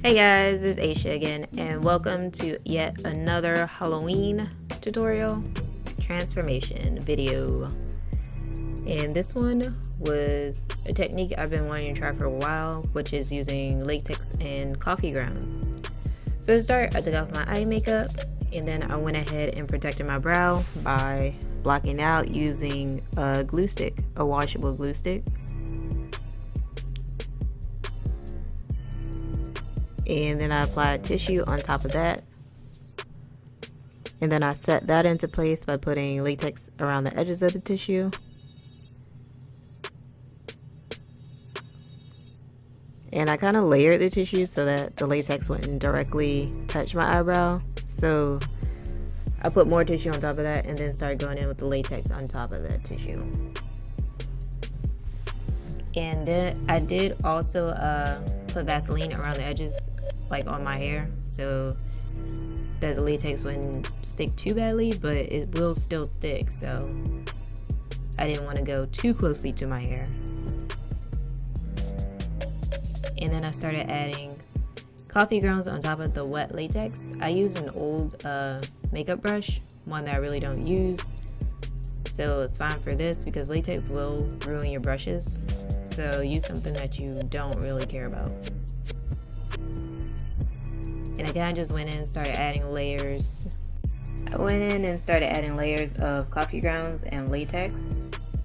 Hey guys, it's Aisha again, and welcome to yet another Halloween tutorial transformation video. And this one was a technique I've been wanting to try for a while, which is using latex and coffee grounds. So to start, I took off my eye makeup, and then I went ahead and protected my brow by blocking out using a glue stick, a washable glue stick. And then I applied tissue on top of that, and then I set that into place by putting latex around the edges of the tissue. And I kind of layered the tissue so that the latex wouldn't directly touch my eyebrow, so I put more tissue on top of that and then started going in with the latex on top of that tissue. And then I did also put Vaseline around the edges, like on my hair, so that the latex wouldn't stick too badly, but it will still stick, so I didn't want to go too closely to my hair. And then I started adding coffee grounds on top of the wet latex. I used an old makeup brush, one that I really don't use, so it's fine for this because latex will ruin your brushes. So use something that you don't really care about. And I kind of just went in and started adding layers. I went in and started adding layers of coffee grounds and latex,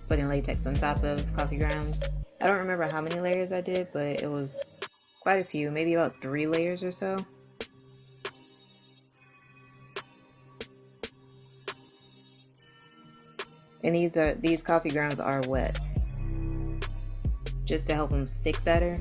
putting latex on top of coffee grounds. I don't remember how many layers I did, but it was quite a few, maybe about 3 layers or so. And these coffee grounds are wet, just to help them stick better.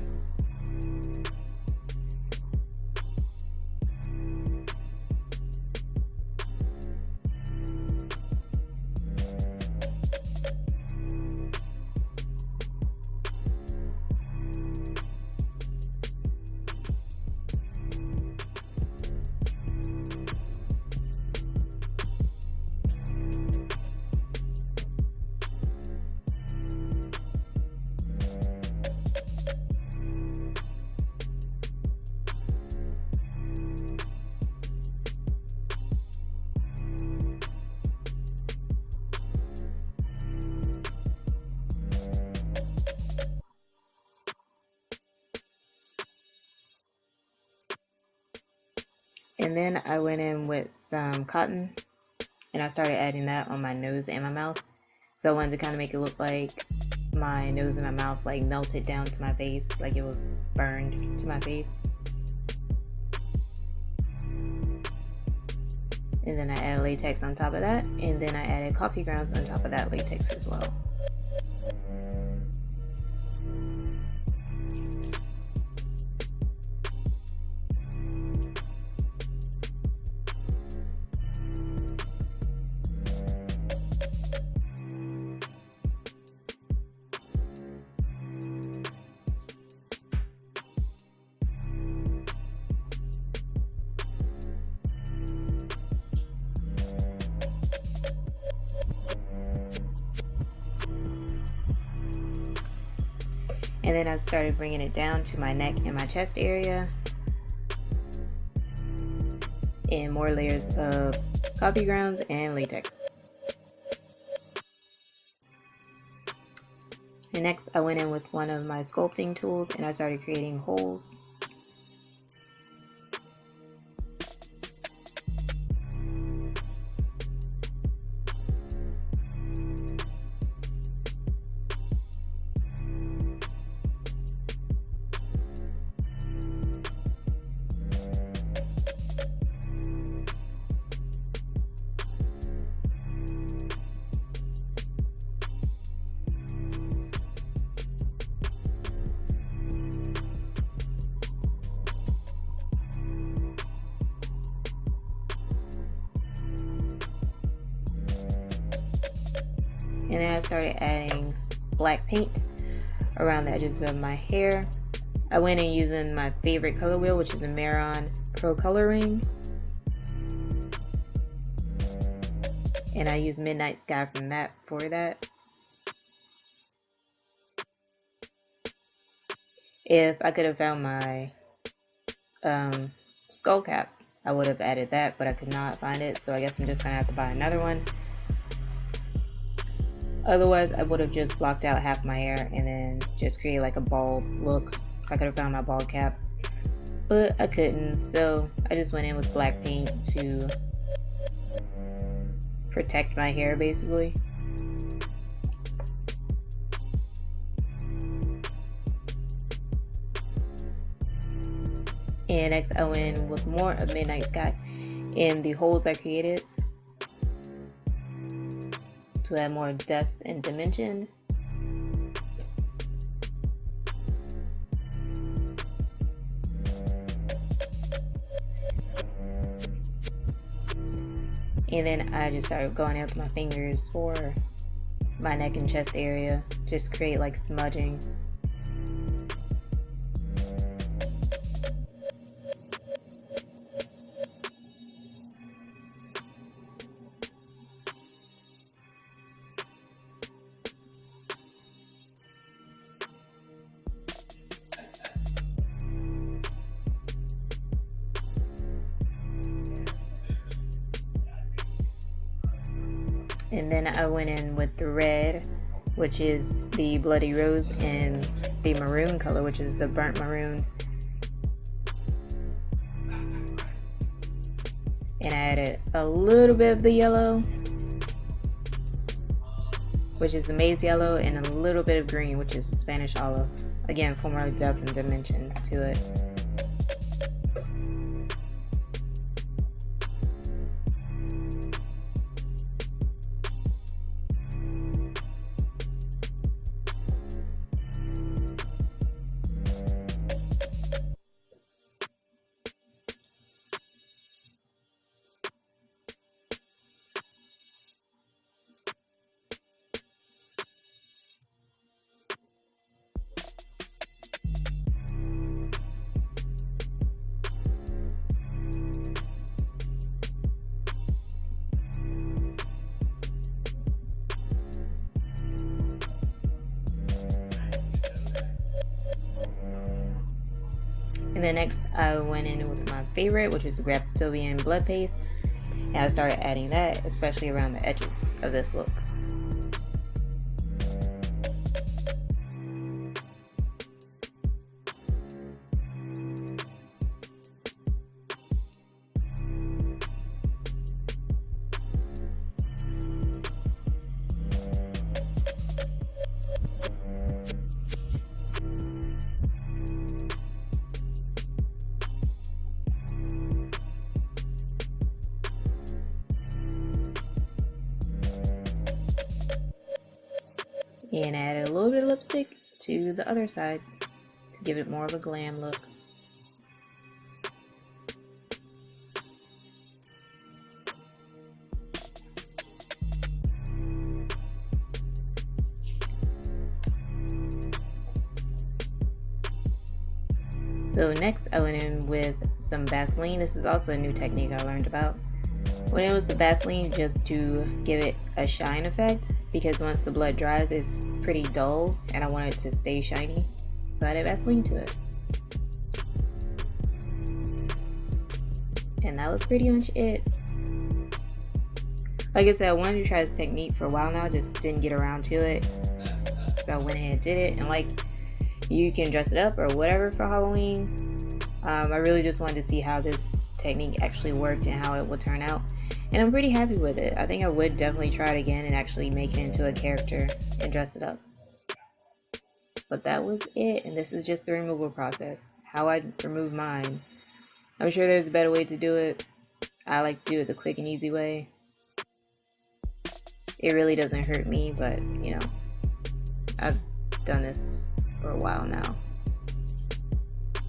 And then I went in with some cotton and I started adding that on my nose and my mouth. So I wanted to kind of make it look like my nose and my mouth like melted down to my face, like it was burned to my face. And then I added latex on top of that, and then I added coffee grounds on top of that latex as well. And then I started bringing it down to my neck and my chest area, and more layers of coffee grounds and latex. And next I went in with one of my sculpting tools and I started creating holes. And then I started adding black paint around the edges of my hair. I went in using my favorite color wheel, which is the Maron Pro Coloring. And I used Midnight Sky from that for that. If I could have found my skull cap. I would have added that, but I could not find it, so I guess I'm just gonna have to buy another one. Otherwise, I would have just blocked out half my hair and then just create like a bald look. I could have found my bald cap, but I couldn't, so I just went in with black paint to protect my hair, basically. And next I went in with more of Midnight Sky in the holes I created to add more depth and dimension. And then I just started going out with my fingers for my neck and chest area, just create like smudging. And then I went in with the red, which is the bloody rose, and the maroon color, which is the burnt maroon. And I added a little bit of the yellow, which is the maize yellow, and a little bit of green, which is Spanish olive. Again, for more depth and dimension to it. And then next I went in with my favorite, which is Graptovian blood paste, and I started adding that, especially around the edges of this look. And add a little bit of lipstick to the other side to give it more of a glam look. So next I went in with some Vaseline. This is also a new technique I learned about. When it was the Vaseline, just to give it a shine effect, because once the blood dries it's pretty dull and I want it to stay shiny, so I added Vaseline to it. And that was pretty much it. Like I said, I wanted to try this technique for a while now, just didn't get around to it, so I went ahead and did it. And like, you can dress it up or whatever for Halloween. I really just wanted to see how this technique actually worked and how it would turn out, and I'm pretty happy with it. I think I would definitely try it again and actually make it into a character and dress it up. But that was it, and this is just the removal process, how I remove mine. I'm sure there's a better way to do it. I like to do it the quick and easy way. It really doesn't hurt me, but you know, I've done this for a while now.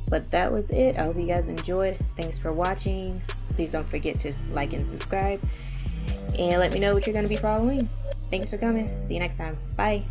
But that was it. I hope you guys enjoyed. Thanks for watching. Please don't forget to like and subscribe. And let me know what you're going to be for Halloween. Thanks for coming. See you next time. Bye.